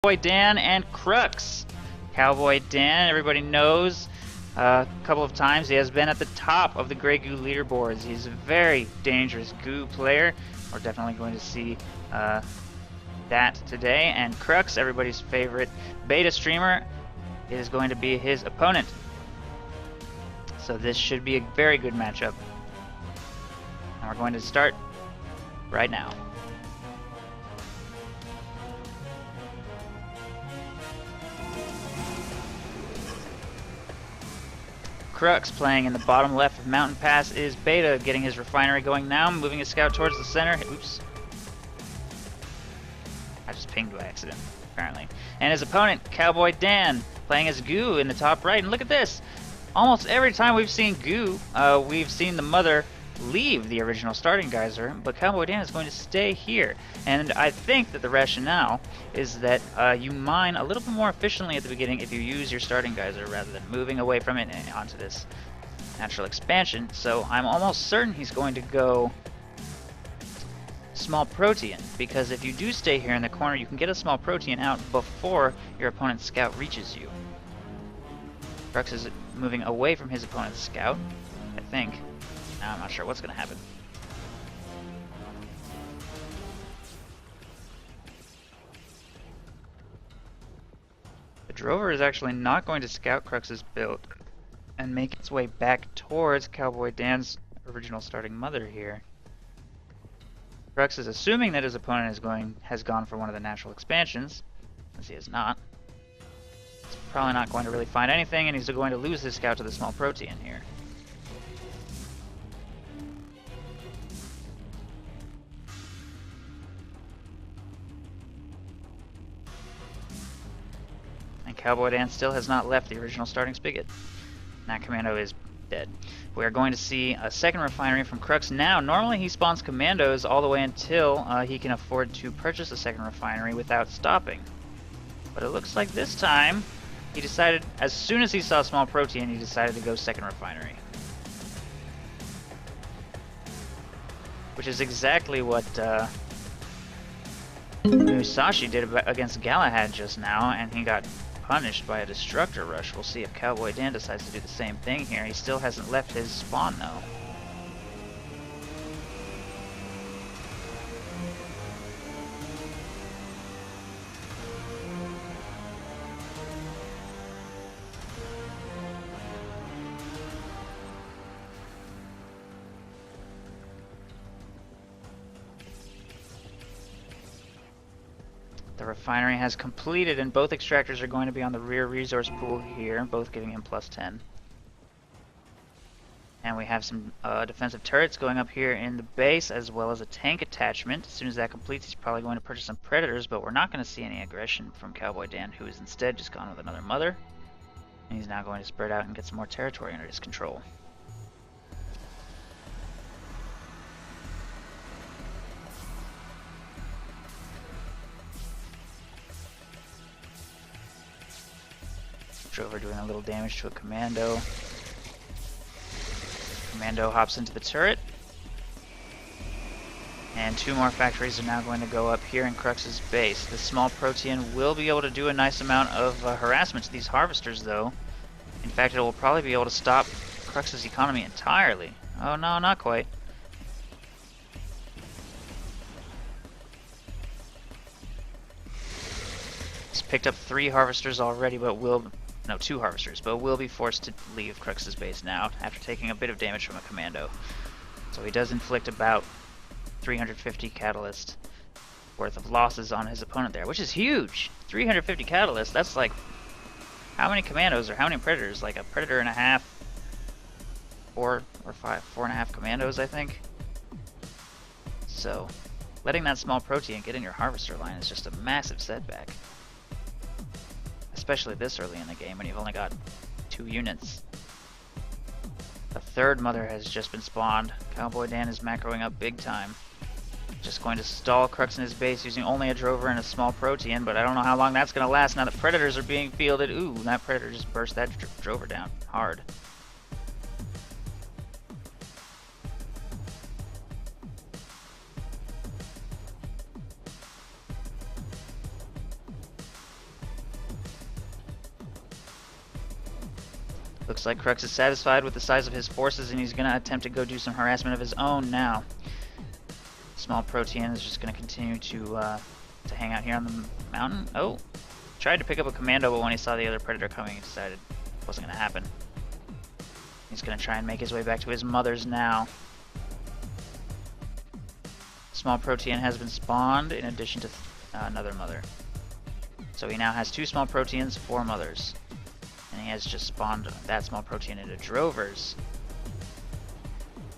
Cowboy Dan and Krux. Cowboy Dan, everybody knows, a couple of times he has been at the top of the Grey Goo leaderboards. He's a very dangerous Goo player. We're definitely going to see that today. And Krux, everybody's favorite beta streamer, is going to be his opponent. So this should be a very good matchup. And we're going to start right now. Krux playing in the bottom left of Mountain Pass is Beta, getting his refinery going now, moving his scout towards the center. Oops. I just pinged by accident, apparently. And his opponent, Cowboy Dan, playing as Goo in the top right. And look at this! Almost every time we've seen Goo, we've seen the mother leave the original starting geyser, but Cowboy Dan is going to stay here. And I think that the rationale is that you mine a little bit more efficiently at the beginning if you use your starting geyser rather than moving away from it and onto this natural expansion. So I'm almost certain he's going to go small protean, because if you do stay here in the corner, you can get a small protean out before your opponent's scout reaches you. Krux is moving away from his opponent's scout, I think. Now I'm not sure what's going to happen. The Drover is actually not going to scout Crux's build and make its way back towards Cowboy Dan's original starting mother here. Krux is assuming that his opponent has gone for one of the natural expansions, since he has not. He's probably not going to really find anything, and he's going to lose his scout to the small protean here. Cowboy Dan still has not left the original starting spigot. That commando is dead. We are going to see a second refinery from Krux now. Normally he spawns commandos all the way until he can afford to purchase a second refinery without stopping. But it looks like this time he decided, as soon as he saw small protean, he decided to go second refinery. Which is exactly what Musashi did against Galahad just now, and he got punished by a destructor rush. We'll see if Cowboy Dan decides to do the same thing here. He still hasn't left his spawn though. The refinery has completed, and both extractors are going to be on the rear resource pool here, both giving him +10. And we have some defensive turrets going up here in the base, as well as a tank attachment. As soon as that completes, he's probably going to purchase some predators, but we're not going to see any aggression from Cowboy Dan, who is instead just gone with another mother. And he's now going to spread out and get some more territory under his control. Drover doing a little damage to a commando. Commando hops into the turret. And two more factories are now going to go up here in Crux's base. The small protean will be able to do a nice amount of harassment to these harvesters though. In fact, it will probably be able to stop Crux's economy entirely. Oh no, not quite. He's picked up 3 harvesters already, but two harvesters, but will be forced to leave Crux's base now after taking a bit of damage from a commando. So he does inflict about 350 catalyst worth of losses on his opponent there, which is huge! 350 catalyst, that's like how many commandos or how many predators? Like a predator and a half, 4 or 5, 4.5 commandos, I think. So letting that small protean get in your harvester line is just a massive setback. Especially this early in the game when you've only got 2 units. A third mother has just been spawned. Cowboy Dan is macroing up big time. Just going to stall Krux in his base using only a Drover and a small protean, but I don't know how long that's going to last now that predators are being fielded. Ooh, that predator just burst that Drover down hard. Looks like Krux is satisfied with the size of his forces, and he's going to attempt to go do some harassment of his own now. Small Protean is just going to continue to hang out here on the mountain. Oh, tried to pick up a commando, but when he saw the other predator coming, he decided it wasn't going to happen. He's going to try and make his way back to his mother's now. Small Protean has been spawned in addition to another mother. So he now has 2 small Proteans, 4 mothers. And he has just spawned that small Protean into drovers.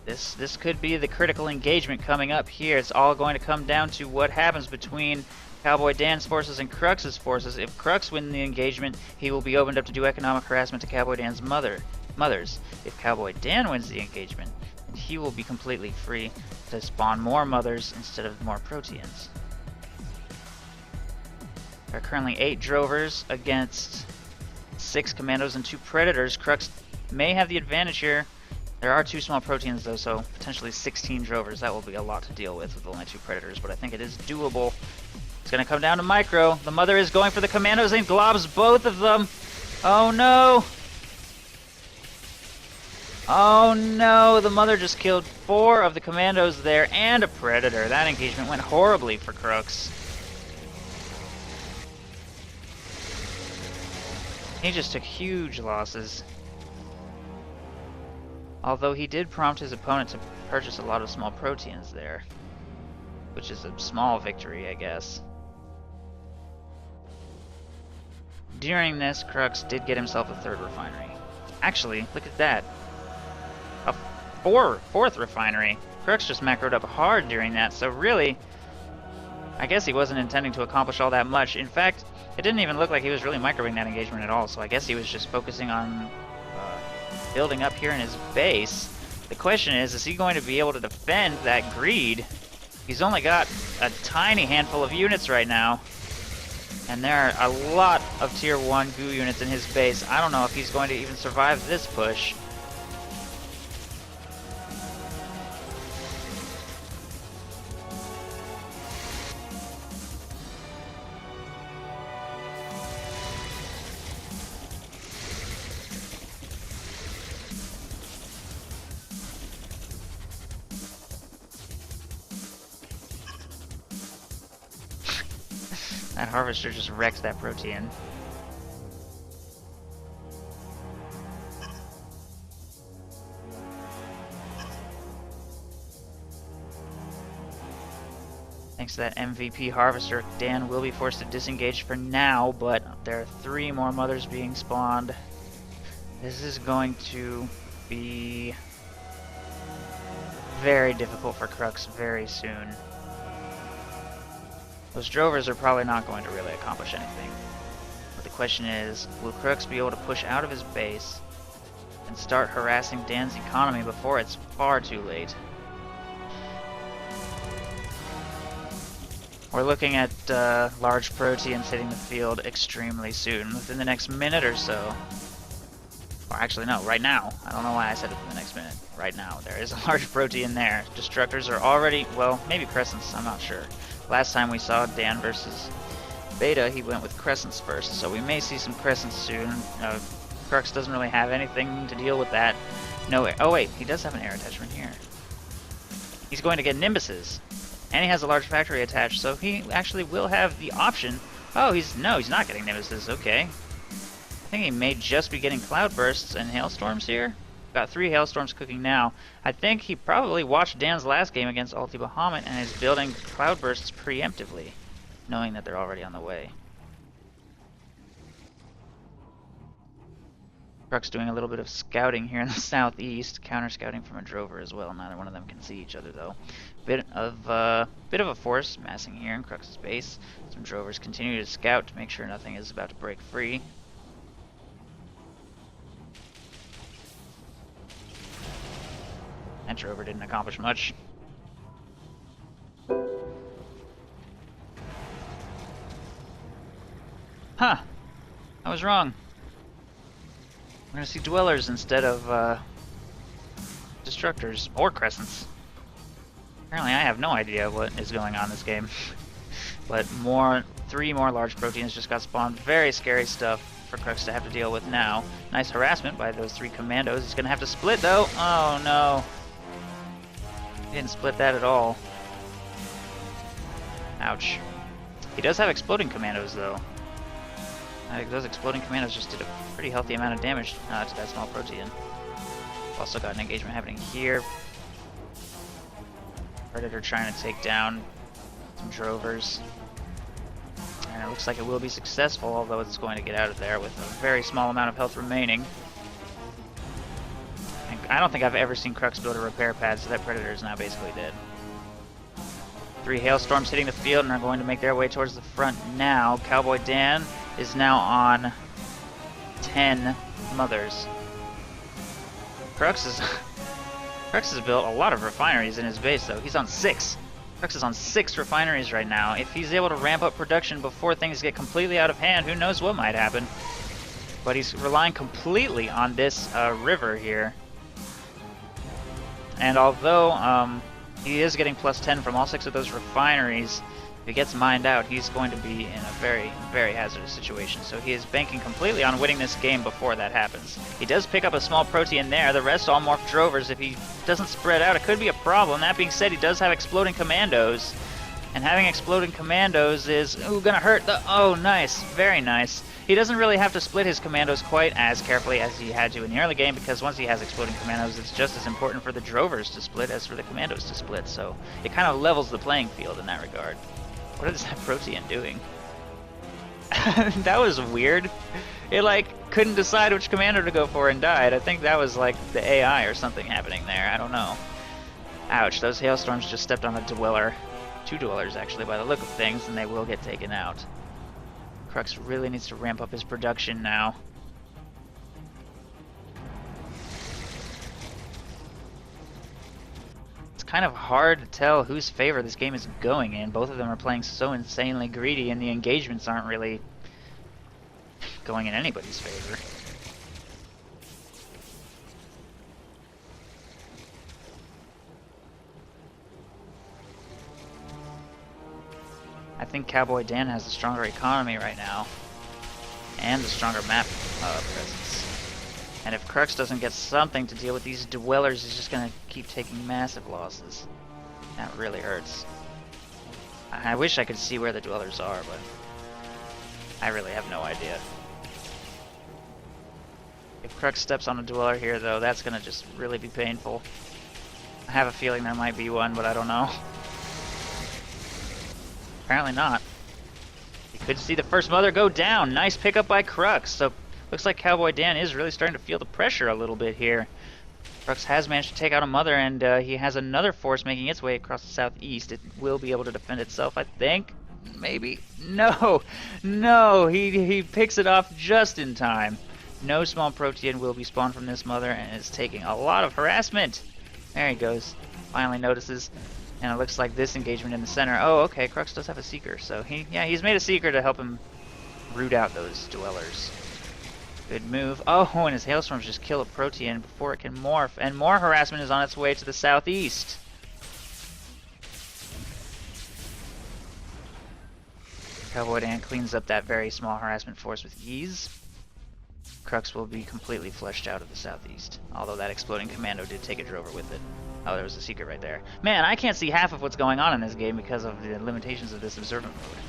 This could be the critical engagement coming up here. It's all going to come down to what happens between Cowboy Dan's forces and Crux's forces. If Krux wins the engagement, he will be opened up to do economic harassment to Cowboy Dan's mothers. If Cowboy Dan wins the engagement, he will be completely free to spawn more mothers instead of more Proteans. There are currently 8 drovers against 6 commandos and 2 predators. Krux may have the advantage here. There are 2 small Proteans though, so potentially 16 drovers. That will be a lot to deal with only 2 predators, but I think it is doable. It's going to come down to micro. The mother is going for the commandos and globs both of them. Oh no! Oh no, the mother just killed 4 of the commandos there and a predator. That engagement went horribly for Krux. He just took huge losses. Although he did prompt his opponent to purchase a lot of small Proteans there. Which is a small victory, I guess. During this, Krux did get himself a 3rd refinery. Actually, look at that. A 4th refinery. Krux just macroed up hard during that, so really, I guess he wasn't intending to accomplish all that much. In fact, it didn't even look like he was really microing that engagement at all, so I guess he was just focusing on building up here in his base. The question is he going to be able to defend that greed? He's only got a tiny handful of units right now, and there are a lot of tier 1 goo units in his base. I don't know if he's going to even survive this push. That harvester just wrecked that Protean. Thanks to that MVP harvester, Dan will be forced to disengage for now, but there are 3 more mothers being spawned. This is going to be very difficult for Krux very soon. Those drovers are probably not going to really accomplish anything. But the question is, will Krux be able to push out of his base and start harassing Dan's economy before it's far too late? We're looking at large Proteans hitting the field extremely soon, within the next minute or so. Or actually, no, right now. I don't know why I said within the next minute. Right now, there is a large Protean there. Destructors are already, well, maybe Crescents, I'm not sure. Last time we saw Dan versus Beta, he went with Crescents first, so we may see some Crescents soon. Krux doesn't really have anything to deal with that. No, oh wait, he does have an air attachment here. He's going to get Nimbuses, and he has a large factory attached, so he actually will have the option. Oh, he's not getting Nimbuses, okay. I think he may just be getting Cloudbursts and Hailstorms here. Got 3 Hailstorms cooking now. I think he probably watched Dan's last game against Ulti Bahamut and is building Cloudbursts preemptively, knowing that they're already on the way. Krux doing a little bit of scouting here in the southeast, counter-scouting from a drover as well. Neither one of them can see each other though. Bit of a force massing here in Crux's base. Some drovers continue to scout to make sure nothing is about to break free. That drover didn't accomplish much. Huh. I was wrong. We're gonna see dwellers instead of destructors or crescents. Apparently I have no idea what is going on in this game. But 3 more large Proteans just got spawned. Very scary stuff. for Krux to have to deal with now. Nice harassment by those 3 commandos. He's gonna have to split though. Oh no. He didn't split that at all. Ouch. He does have exploding commandos though. Those exploding commandos just did a pretty healthy amount of damage to that small protean. Also got an engagement happening here. Predator trying to take down some drovers. And it looks like it will be successful, although it's going to get out of there with a very small amount of health remaining. And I don't think I've ever seen Krux build a repair pad, so that Predator is now basically dead. 3 hailstorms hitting the field and are going to make their way towards the front now. Cowboy Dan is now on 10 mothers. Krux has built a lot of refineries in his base, though. He's on 6. Krux is on 6 refineries right now. If he's able to ramp up production before things get completely out of hand, who knows what might happen. But he's relying completely on this river here. And although he is getting plus 10 from all 6 of those refineries, if he gets mined out, he's going to be in a very, very hazardous situation. So he is banking completely on winning this game before that happens. He does pick up a small protean there. The rest all morph drovers. If he doesn't spread out, it could be a problem. That being said, he does have exploding commandos. And having exploding commandos is, gonna hurt the... Oh, nice. Very nice. He doesn't really have to split his commandos quite as carefully as he had to in the early game, because once he has exploding commandos, it's just as important for the drovers to split as for the commandos to split. So it kind of levels the playing field in that regard. What is that protean doing? That was weird. It, like, couldn't decide which commando to go for and died. I think that was, like, the AI or something happening there. I don't know. Ouch, those hailstorms just stepped on a dweller. 2 dwellers, actually, by the look of things, and they will get taken out. Krux really needs to ramp up his production now. It's kind of hard to tell whose favor this game is going in. Both of them are playing so insanely greedy, and the engagements aren't really going in anybody's favor. I think Cowboy Dan has the stronger economy right now, and the stronger map presence. And if Krux doesn't get something to deal with these dwellers, he's just going to keep taking massive losses. That really hurts. I wish I could see where the dwellers are, but I really have no idea. If Krux steps on a dweller here, though, that's going to just really be painful. I have a feeling there might be one, but I don't know. Apparently not. You could see the first mother go down. Nice pickup by Krux. So looks like Cowboy Dan is really starting to feel the pressure a little bit here. Krux has managed to take out a mother, and he has another force making its way across the southeast. It will be able to defend itself, I think. Maybe. No! No! He picks it off just in time. No small protean will be spawned from this mother, and it's taking a lot of harassment. There he goes. Finally notices. And it looks like this engagement in the center. Oh, okay, Krux does have a Seeker, so he's made a Seeker to help him root out those dwellers. Good move. Oh, and his hailstorms just kill a protean before it can morph, and more harassment is on its way to the southeast. Cowboy Dan cleans up that very small harassment force with ease. Krux will be completely fleshed out of the southeast, although that exploding commando did take a drover with it. Oh, there was a Seeker right there. Man, I can't see half of what's going on in this game because of the limitations of this observant mode.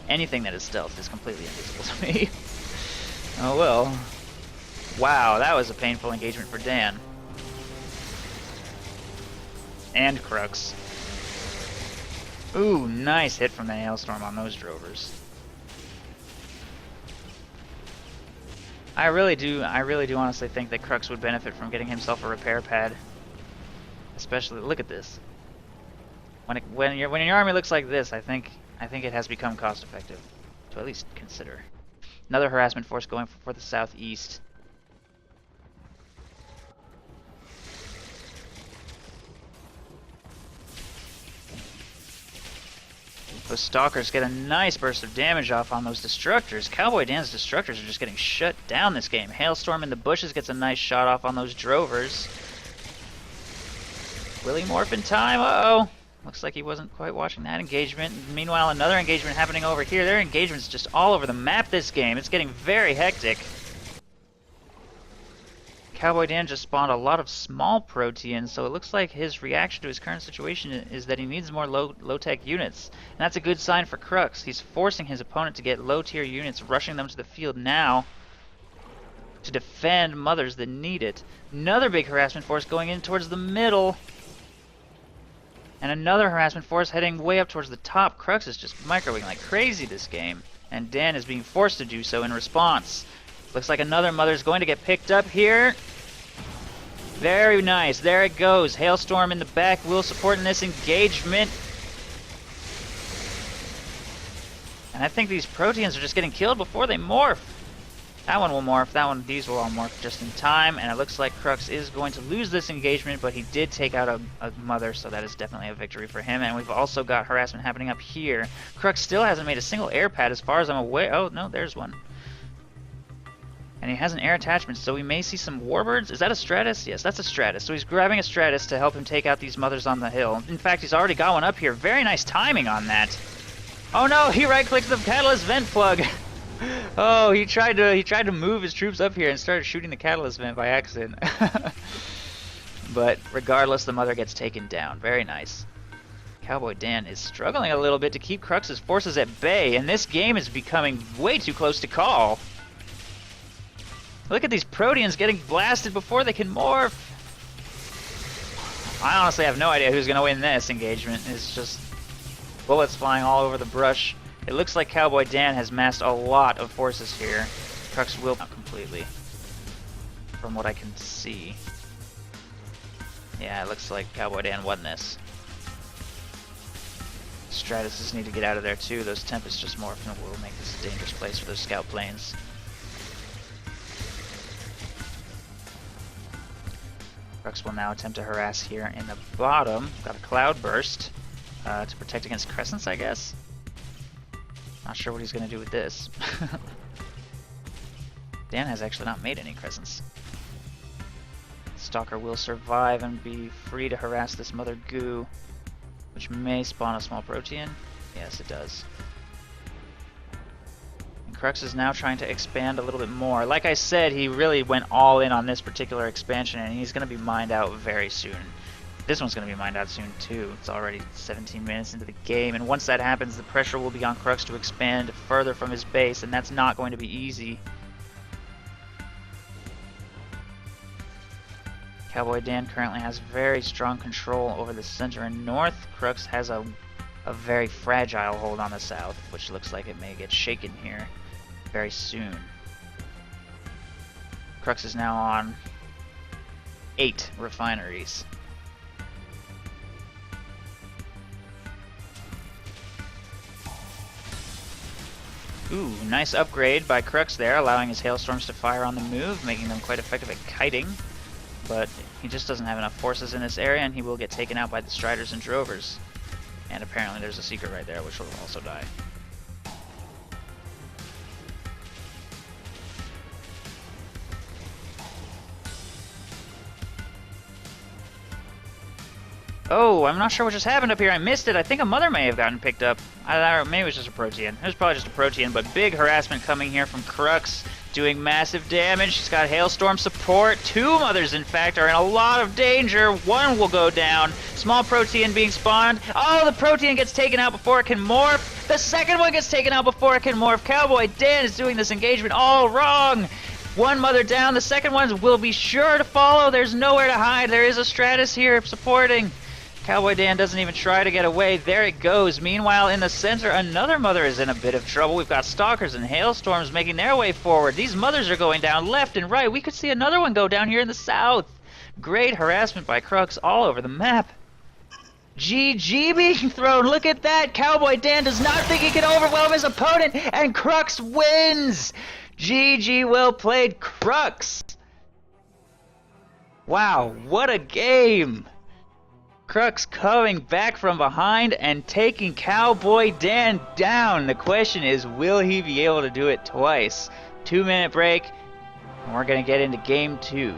Anything that is stealth is completely invisible to me. Oh well. Wow, that was a painful engagement for Dan. And Krux. Ooh, nice hit from the hailstorm on those drovers. I really do honestly think that Krux would benefit from getting himself a repair pad. Especially, look at this. When your army looks like this, I think it has become cost effective to at least consider. Another harassment force going for the southeast. Those stalkers get a nice burst of damage off on those destructors. Cowboy Dan's destructors are just getting shut down this game. Hailstorm in the bushes gets a nice shot off on those drovers. Will he morph in time? Uh-oh. Looks like he wasn't quite watching that engagement. Meanwhile, another engagement happening over here. Their engagement's just all over the map this game. It's getting very hectic. Cowboy Dan just spawned a lot of small proteans, so it looks like his reaction to his current situation is that he needs more low-tech units. And that's a good sign for Krux. He's forcing his opponent to get low-tier units, rushing them to the field now to defend mothers that need it. Another big harassment force going in towards the middle. And another harassment force heading way up towards the top. Krux is just microwaving like crazy this game. And Dan is being forced to do so in response. Looks like another mother's going to get picked up here. Very nice. There it goes. Hailstorm in the back will support in this engagement. And I think these proteans are just getting killed before they morph. That one will morph. That one, these will all morph just in time. And it looks like Krux is going to lose this engagement, but he did take out a mother, so that is definitely a victory for him. And we've also got harassment happening up here. Krux still hasn't made a single air pad as far as I'm aware. Oh, no, there's one. And he has an air attachment, so we may see some warbirds. Is that a Stratus? Yes, that's a Stratus. So he's grabbing a Stratus to help him take out these mothers on the hill. In fact, he's already got one up here. Very nice timing on that. Oh no, he right-clicked the catalyst vent plug. Oh, he tried to move his troops up here and started shooting the catalyst vent by accident. But regardless, the mother gets taken down. Very nice. Cowboy Dan is struggling a little bit to keep Krux's forces at bay, and this game is becoming way too close to call. Look at these proteans getting blasted before they can morph. I honestly have no idea who's going to win this engagement. It's just bullets flying all over the brush. It looks like Cowboy Dan has massed a lot of forces here. Krux will not completely, from what I can see. Yeah, it looks like Cowboy Dan won this. Stratuses need to get out of there too. Those Tempests just morph and will make this a dangerous place for those scout planes. Krux will now attempt to harass here in the bottom. Got a Cloud Burst to protect against Crescents, I guess. Not sure what he's going to do with this. Dan has actually not made any Crescents. Stalker will survive and be free to harass this Mother Goo, which may spawn a small Protean. Yes, it does. Krux is now trying to expand a little bit more. Like I said, he really went all in on this particular expansion, and he's going to be mined out very soon. This one's going to be mined out soon too. It's already 17 minutes into the game, and once that happens, the pressure will be on Krux to expand further from his base, and that's not going to be easy. Cowboy Dan currently has very strong control over the center and north. Krux has a very fragile hold on the south, which looks like it may get shaken here very soon. Krux is now on 8 refineries. Ooh, nice upgrade by Krux there, allowing his hailstorms to fire on the move, making them quite effective at kiting. But he just doesn't have enough forces in this area, and he will get taken out by the Striders and Drovers. And apparently there's a Seeker right there, which will also die. Oh, I'm not sure what just happened up here. I missed it. I think a mother may have gotten picked up. Maybe it was just a Protean. It was probably just a Protean, but big harassment coming here from Krux, doing massive damage. He's got Hailstorm support. 2 mothers, in fact, are in a lot of danger. 1 will go down. Small Protean being spawned. Oh, the Protean gets taken out before it can morph. The second one gets taken out before it can morph. Cowboy Dan is doing this engagement all wrong. 1 mother down. The second one will be sure to follow. There's nowhere to hide. There is a Stratus here supporting. Cowboy Dan doesn't even try to get away. There it goes. Meanwhile, in the center, another mother is in a bit of trouble. We've got Stalkers and Hailstorms making their way forward. These mothers are going down left and right. We could see another one go down here in the south. Great harassment by Krux all over the map. GG being thrown. Look at that. Cowboy Dan does not think he can overwhelm his opponent, and Krux wins. GG, well played, Krux. Wow, what a game. Krux coming back from behind and taking Cowboy Dan down. The question is, will he be able to do it twice? 2-minute break, and we're going to get into game 2.